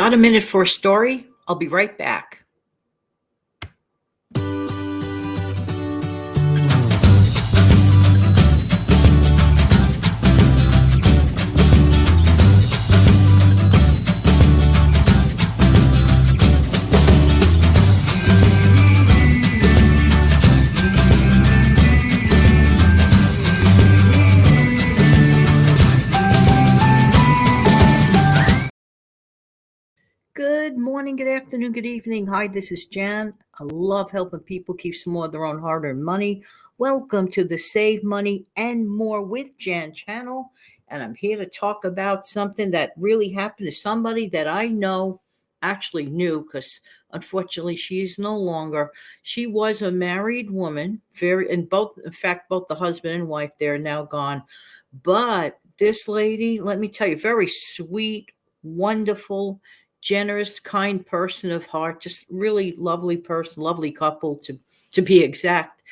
Got a minute for a story? I'll be right back. Good morning, good afternoon, good evening. Hi, this is Jan. I love helping people keep some more of their own hard-earned money. Welcome to the Save Money and More with Jan channel. And I'm here to talk about something that really happened to somebody that I know, actually knew, because unfortunately she's no longer. She was a married woman, in fact, both the husband and wife, they're now gone. But this lady, let me tell you, very sweet, wonderful, generous, kind person of heart, just really lovely person, lovely couple to be exact.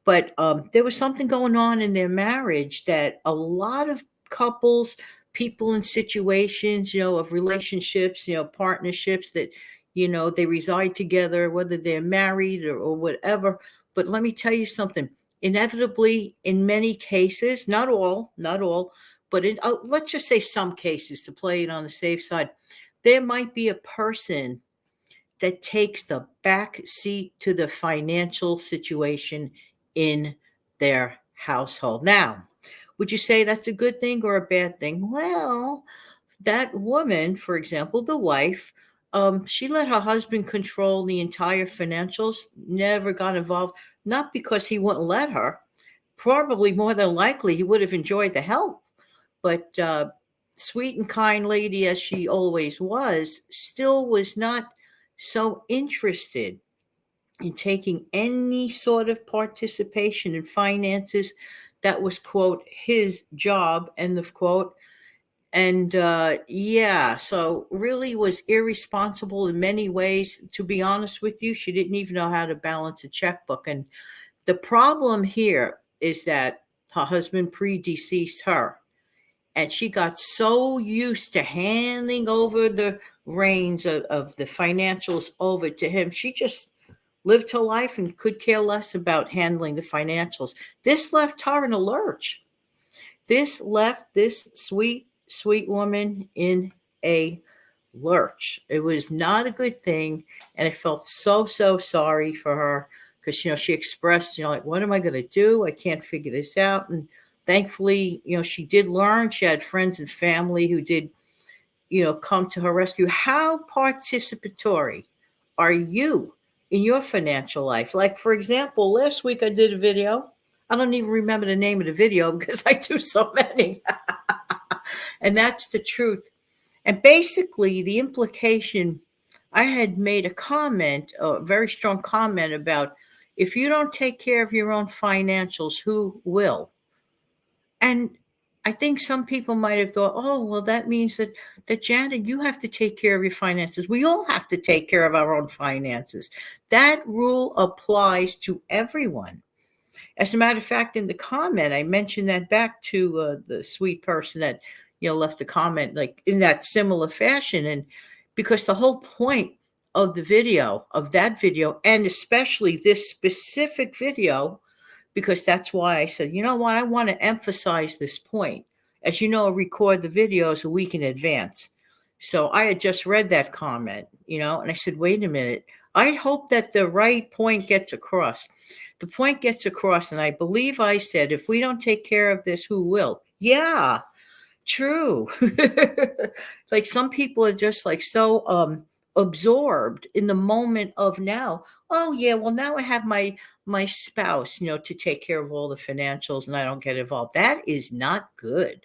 But there was something going on in their marriage that a lot of couples, people in situations, of relationships, partnerships that, they reside together, whether they're married or whatever. But let me tell you something. Inevitably, in many cases, not all, but let's just say some cases to play it on the safe side, there might be a person that takes the back seat to the financial situation in their household. Now, would you say that's a good thing or a bad thing? Well, that woman, for example, the wife, she let her husband control the entire financials, never got involved, not because he wouldn't let her. Probably more than likely he would have enjoyed the help. But sweet and kind lady as she always was, still was not so interested in taking any sort of participation in finances. That was, quote, his job, end of quote. And yeah, so really was irresponsible in many ways. To be honest with you, she didn't even know how to balance a checkbook. And the problem here is that her husband predeceased her. And she got so used to handing over the reins of the financials over to him. She just lived her life and could care less about handling the financials. This left her in a lurch. This left this sweet, sweet woman in a lurch. It was not a good thing. And I felt so sorry for her because, she expressed, like, what am I going to do? I can't figure this out. And thankfully, she did learn. She had friends and family who did, come to her rescue. How participatory are you in your financial life? Like, for example, last week I did a video. I don't even remember the name of the video because I do so many. And that's the truth. And basically, the implication, I had made a comment, a very strong comment about if you don't take care of your own financials, who will? And I think some people might have thought, oh, well, that means that Janet, you have to take care of your finances. We all have to take care of our own finances. That rule applies to everyone. As a matter of fact, in the comment, I mentioned that back to the sweet person that left the comment like in that similar fashion, and because the whole point of that video, and especially this specific video, because that's why I said, you know what, I want to emphasize this point. As you know, I record the videos a week in advance. So I had just read that comment, and I said, wait a minute. I hope that the right point gets across. The point gets across, and I believe I said, if we don't take care of this, who will? Yeah, true. Like some people are just like so absorbed in the moment of now. Oh yeah, well now I have my spouse, to take care of all the financials and I don't get involved. That is not good.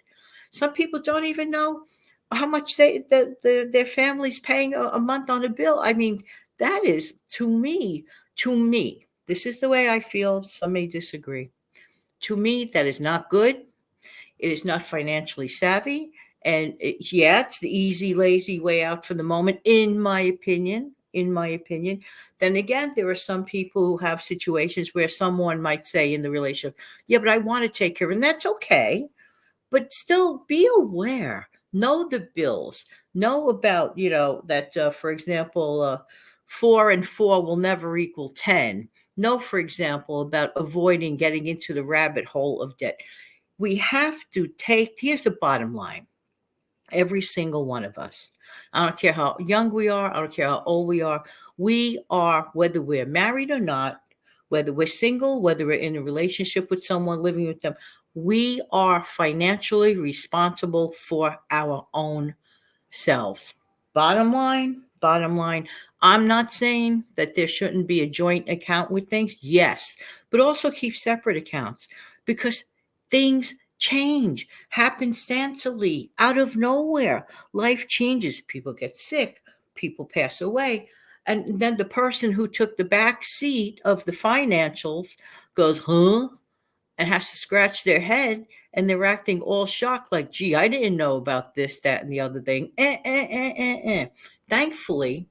Some people don't even know how much their family's paying a month on a bill. I mean, that is to me, this is the way I feel. Some may disagree. To me, that is not good. It is not financially savvy. And yeah, it's the easy, lazy way out for the moment, in my opinion. In my opinion. Then again, there are some people who have situations where someone might say in the relationship, yeah, but I want to take care of it. And that's okay. But still be aware. Know the bills. Know about, that, for example, 4 and 4 will never equal 10. Know, for example, about avoiding getting into the rabbit hole of debt. We have to here's the bottom line. Every single one of us. I don't care how young we are. I don't care how old we are. We are, whether we're married or not, whether we're single, whether we're in a relationship with someone, living with them, we are financially responsible for our own selves. Bottom line, I'm not saying that there shouldn't be a joint account with things. Yes, but also keep separate accounts because things change happenstancely out of nowhere. Life changes. People get sick, people pass away. And then the person who took the back seat of the financials goes, huh? And has to scratch their head and they're acting all shocked, like, gee, I didn't know about this, that, and the other thing. Thankfully,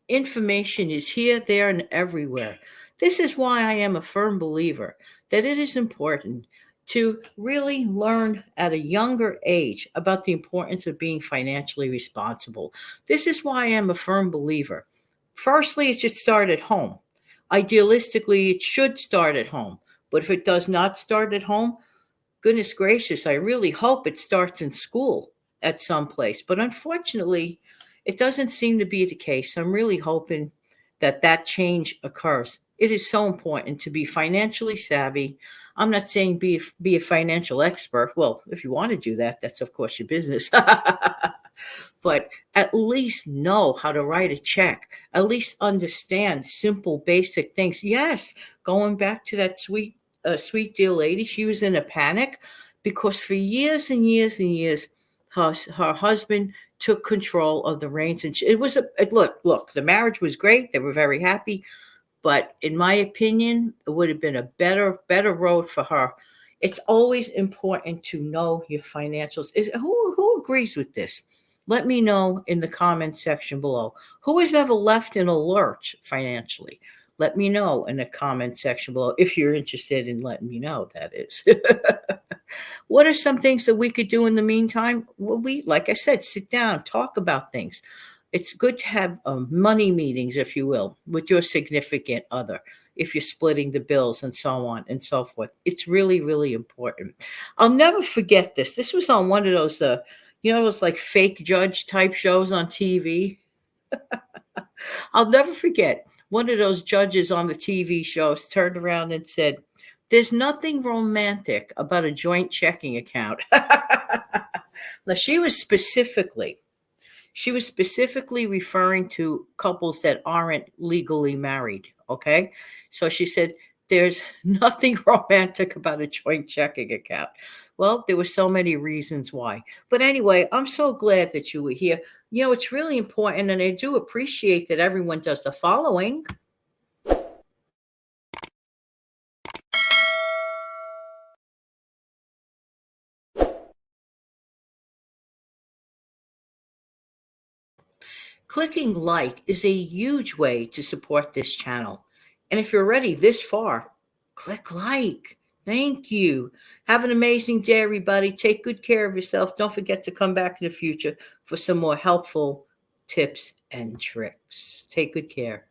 information is here, there, and everywhere. This is why I am a firm believer that it is important to really learn at a younger age about the importance of being financially responsible. This is why I am a firm believer. Firstly, it should start at home. Idealistically, it should start at home. But if it does not start at home, goodness gracious, I really hope it starts in school at some place. But unfortunately, it doesn't seem to be the case. I'm really hoping that that change occurs. It is so important to be financially savvy. I'm not saying be a financial expert. Well, if you want to do that, that's of course your business. But at least know how to write a check, at least understand simple, basic things. Yes, going back to that sweet dear lady, she was in a panic because for years and years and years, her husband took control of the reins. And it was look, the marriage was great. They were very happy. But in my opinion, it would have been a better road for her. It's always important to know your financials. Who agrees with this? Let me know in the comment section below. Who has ever left in a lurch financially? Let me know in the comment section below if you're interested in letting me know, that is. What are some things that we could do in the meantime? Well, like I said, sit down, talk about things. It's good to have money meetings, if you will, with your significant other, if you're splitting the bills and so on and so forth. It's really, really important. I'll never forget this. This was on one of those, those like fake judge type shows on TV. I'll never forget one of those judges on the TV shows turned around and said, "There's nothing romantic about a joint checking account." Now, she was specifically referring to couples that aren't legally married. Okay. So she said, there's nothing romantic about a joint checking account. Well, there were so many reasons why. But anyway, I'm so glad that you were here. It's really important, and I do appreciate that everyone does the following. Clicking like is a huge way to support this channel. And if you're already this far, click like. Thank you. Have an amazing day, everybody. Take good care of yourself. Don't forget to come back in the future for some more helpful tips and tricks. Take good care.